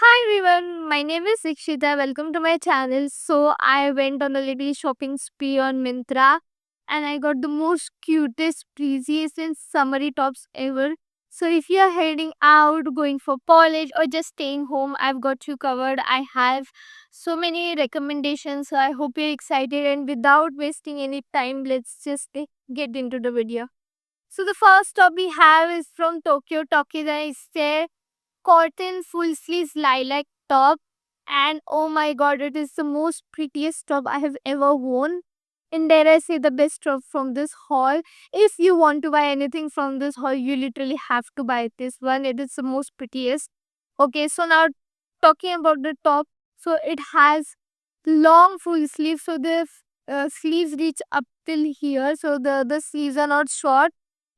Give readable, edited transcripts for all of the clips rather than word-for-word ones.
Hi everyone, my name is Ikshita. Welcome to my channel. So I went on a little shopping spree on Myntra and I got the most cutest, breeziest and summery tops ever. So if you are heading out, going for college or just staying home, I've got you covered. I have so many recommendations. So I hope you're excited and without wasting any time, let's just get into the video. So the first top we have is from Tokyo Talkies and it's their cotton full sleeves lilac top, and oh my god, it is the most prettiest top I have ever worn. And dare I say the best top from this haul. If you want to buy anything from this haul, you literally have to buy this one. It is the most prettiest. Okay, so now talking about the top, so it has long full sleeves, so the sleeves reach up till here, so the sleeves are not short,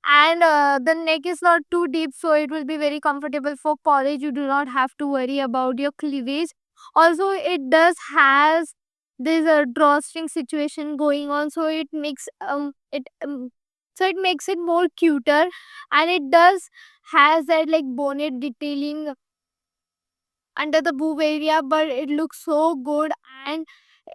and the neck is not too deep, so it will be very comfortable for college. You do not have to worry about your cleavage. Also it does has this drawstring situation going on, so it makes it more cuter, and it does has that like bonnet detailing under the boob area, but it looks so good. And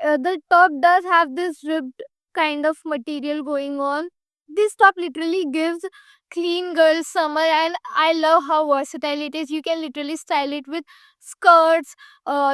the top does have this ribbed kind of material going on. This top literally gives clean girl summer, and I love how versatile it is. You can literally style it with skirts,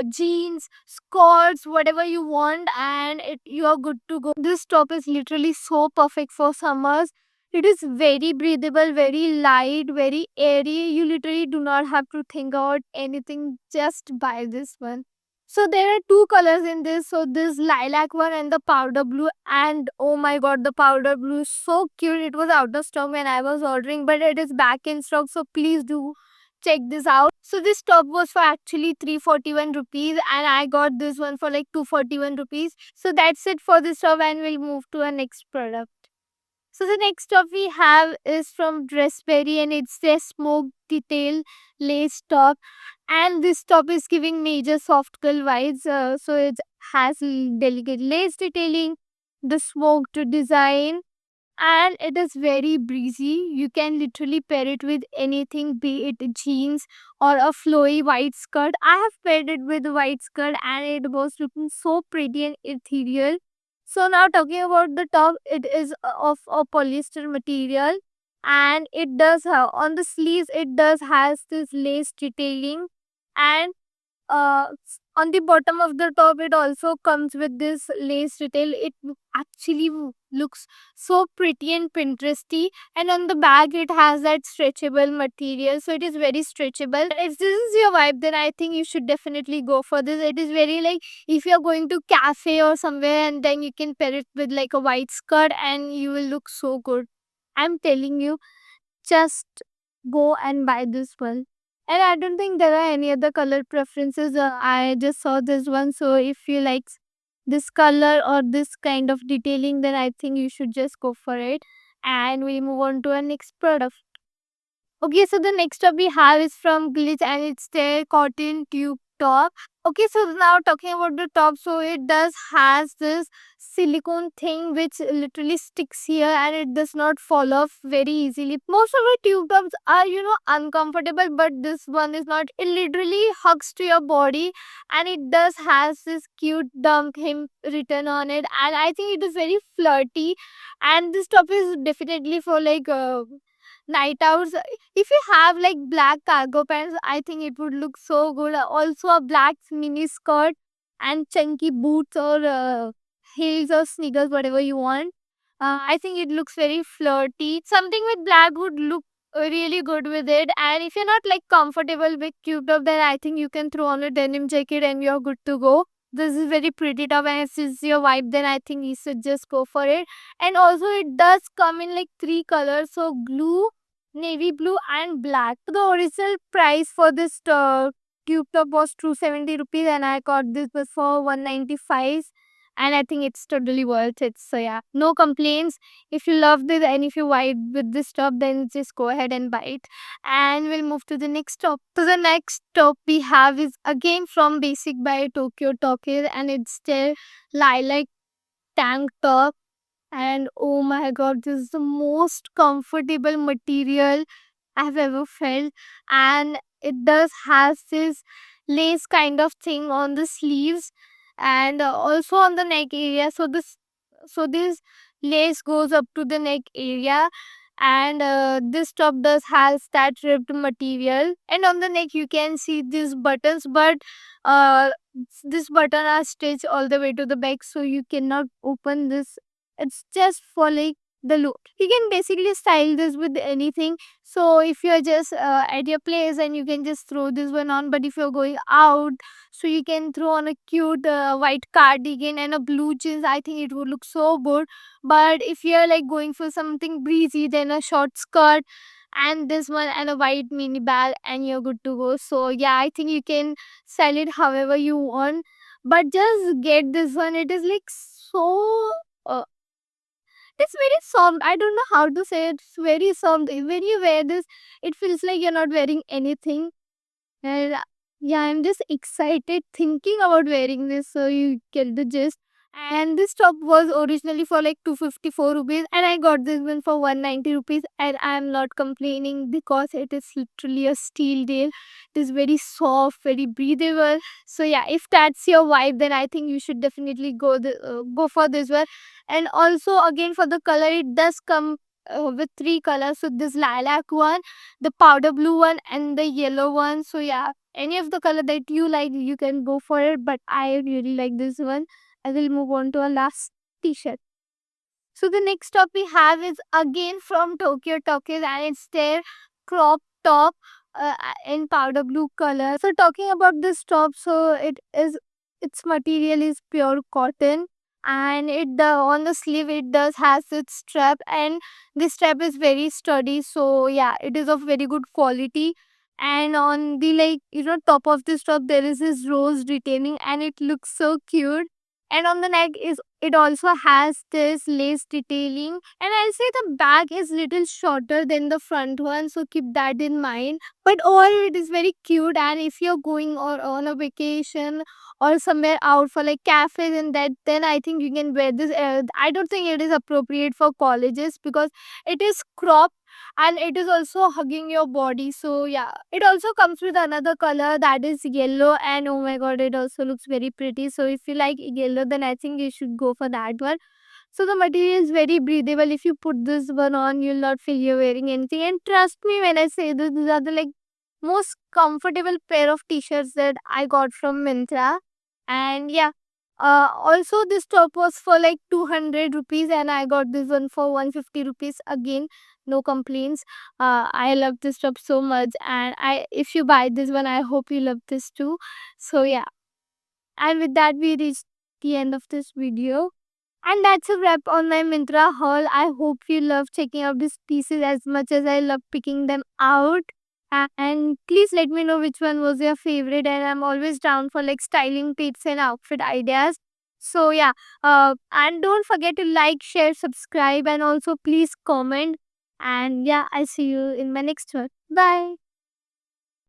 jeans, skirts, whatever you want, and you are good to go. This top is literally so perfect for summers. It is very breathable, very light, very airy. You literally do not have to think about anything. Just buy this one. So there are two colors in this. So this lilac one and the powder blue. And oh my god, the powder blue is so cute. It was out of stock when I was ordering, but it is back in stock. So please do check this out. So this top was for actually 341 rupees, and I got this one for like 241 rupees. So that's it for this top, and we'll move to our next product. So the next top we have is from Dressberry, and it's their smoke detail lace top. And this top is giving major soft girl vibes. So it has delicate lace detailing, the smoked design, and it is very breezy. You can literally pair it with anything, be it jeans or a flowy white skirt. I have paired it with a white skirt and it was looking so pretty and ethereal. So now talking about the top, it is of a polyester material, and it does have on the sleeves, it does has this lace detailing, and on the bottom of the top it also comes with this lace detail. It actually looks so pretty and pinteresty, and on the back it has that stretchable material, so it is very stretchable. If this is your vibe, then I think you should definitely go for this. It is very like if you're going to cafe or somewhere, and then you can pair it with like a white skirt and you will look so good. I'm telling you, just go and buy this one. And I don't think there are any other color preferences. I just saw this one. So if you like this color or this kind of detailing, then I think you should just go for it. And we move on to our next product. Okay, so the next top we have is from Glitch, and it's their cotton tube top. Okay, so now talking about the top, so it does has this silicone thing which literally sticks here and it does not fall off very easily. Most of the tube tops are, uncomfortable, but this one is not. It literally hugs to your body, and it does has this cute dump him written on it, and I think it is very flirty. And this top is definitely for like night outs. If you have like black cargo pants, I think it would look so good. Also a black mini skirt and chunky boots or heels or sneakers, whatever you want. I think it looks very flirty. Something with black would look really good with it. And if you're not like comfortable with cube top, then I think you can throw on a denim jacket and you're good to go. This is very pretty top, and if this is your vibe, then I think you should just go for it. And also it does come in like three colors, so blue, navy blue and black. The original price for this tube top was 270 rupees, and I got this was for 195, and I think it's totally worth it. So yeah, no complaints. If you love this and if you vibe with this top, then just go ahead and buy it. And we'll move to the next top. So the next top we have is again from Basic by Tokyo Talkies, and it's their lilac tank top. And oh my god, this is the most comfortable material I've ever felt. And it does has this lace kind of thing on the sleeves and also on the neck area. So this lace goes up to the neck area, and this top does has that ribbed material, and on the neck you can see these buttons, but uh this button are stitched all the way to the back, so you cannot open this. It's just for like the look. You can basically style this with anything. So if you're just at your place, and you can just throw this one on, but if you're going out, so you can throw on a cute white cardigan and a blue jeans. I think it would look so good. But if you're like going for something breezy, then a short skirt and this one and a white mini bag, and you're good to go. So yeah, I think you can sell it however you want, but just get this one. It is like so uh, it's very soft. I don't know how to say it. It's very soft. When you wear this, it feels like you're not wearing anything. And yeah, I'm just excited thinking about wearing this, so you get the gist. And this top was originally for like 254 rupees, and I got this one for 190 rupees. And I'm not complaining because it is literally a steel deal. It is very soft, very breathable. So yeah, if that's your vibe, then I think you should definitely go for this one. And also again for the color, it does come with three colors. So this lilac one, the powder blue one, and the yellow one. So yeah, any of the color that you like, you can go for it, but I really like this one. I will move on to our last t-shirt. So the next top we have is again from Tokyo Talkies, and it's their crop top in powder blue color. So talking about this top, so its material is pure cotton, and on the sleeve it does has its strap, and this strap is very sturdy. So yeah, it is of very good quality. And on the top of this top there is this rose detailing, and it looks so cute. And on the neck is it also has this lace detailing, and I'll say the back is little shorter than the front one, so keep that in mind. But overall it is very cute, and if you're going or on a vacation or somewhere out for like cafes and that, then I think you can wear this. I don't think it is appropriate for colleges because it is cropped and it is also hugging your body. So yeah, it also comes with another color that is yellow, and oh my god, it also looks very pretty. So if you like yellow, then I think you should go for that one. So the material is very breathable. If you put this one on, you'll not feel you're wearing anything. And trust me when I say this, these are the like most comfortable pair of t-shirts that I got from Myntra. And yeah, also this top was for like 200 rupees, and I got this one for 150 rupees. Again, no complaints. I love this top so much, and I if you buy this one, I hope you love this too. So yeah, and with that we reached the end of this video. And that's a wrap on my Myntra haul. I hope you love checking out these pieces as much as I love picking them out. And please let me know which one was your favorite. And I'm always down for like styling tips and outfit ideas. So yeah, and don't forget to like, share, subscribe, and also please comment. And yeah, I'll see you in my next one. Bye.